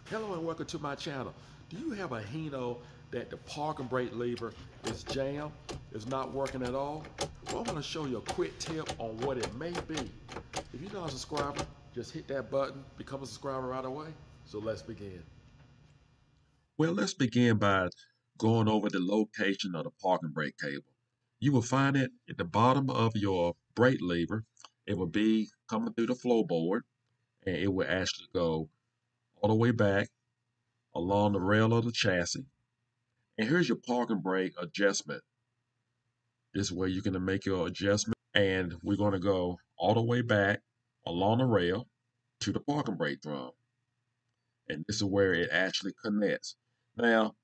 Hello and welcome to my channel. Do you have a Hino that the parking brake lever is jammed, is not working at all? Well, I'm going to show you a quick tip on what it may be. If you're not a subscriber, just hit that button, become a subscriber right away. So let's begin. Well, let's begin by going over the location of the parking brake cable. You will find it at the bottom of your brake lever. It will be coming through the floorboard, and it will actually go all the way back along the rail of the chassis. And here's your parking brake adjustment. This is where you can make your adjustment. And we're going to go all the way back along the rail to the parking brake drum. And this is where it actually connects. Now,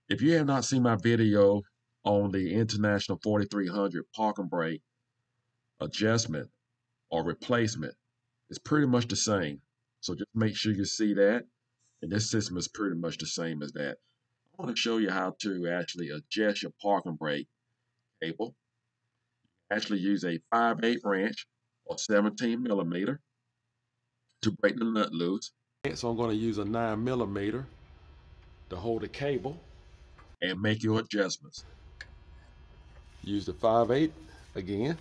if you have not seen my video on the International 4300 parking brake adjustment or replacement, it's pretty much the same. So just make sure you see that. And this system is pretty much the same as that. I want to show you how to actually adjust your parking brake cable. Actually use a 5/8 wrench or 17 millimeter to break the nut loose. So I'm going to use a 9 millimeter to hold the cable and make your adjustments. Use the 5/8 again.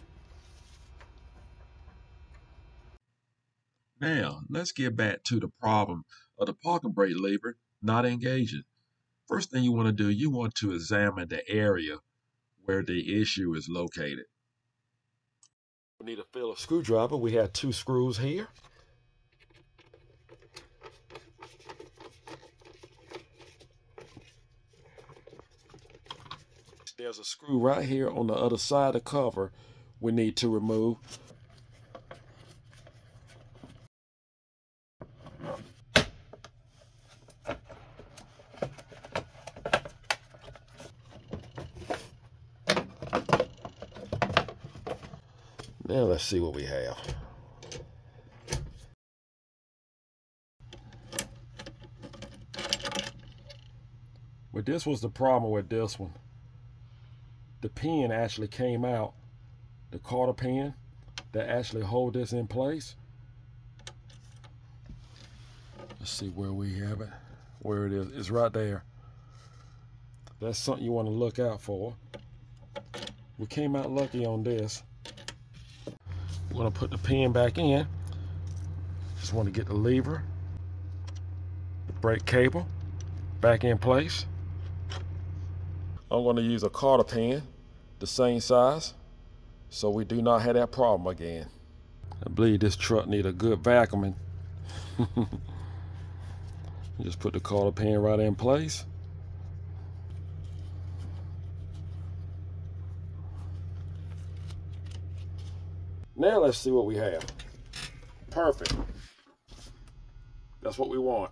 Now, let's get back to the problem of the parking brake lever not engaging. First thing you want to do, you want to examine the area where the issue is located. We need a Phillips screwdriver. We have 2 screws here. There's a screw right here on the other side of the cover we need to remove. Now let's see what we have. But this was the problem with this one. The pin actually came out, the cotter pin that actually hold this in place. Let's see where we have it, where it is. It's right there. That's something you want to look out for. We came out lucky on this. We're going to put the pin back in. Just want to get the lever, the brake cable back in place. I'm going to use a cotter pin, the same size, so we do not have that problem again. I believe this truck needs a good vacuuming. Just put the cotter pin right in place. Now let's see what we have. Perfect. That's what we want.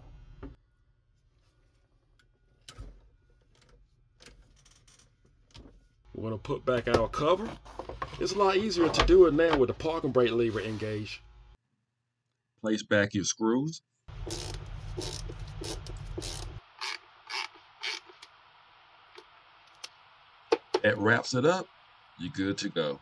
We're going to put back our cover. It's a lot easier to do it now with the parking brake lever engaged. Place back your screws. That wraps it up. You're good to go.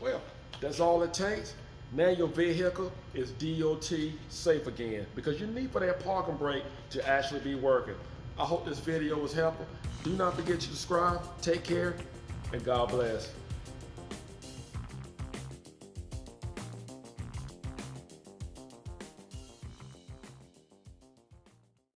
Well, that's all it takes. Now your vehicle is DOT safe again, because you need for that parking brake to actually be working. I hope this video was helpful. Do not forget to subscribe. Take care, and God bless.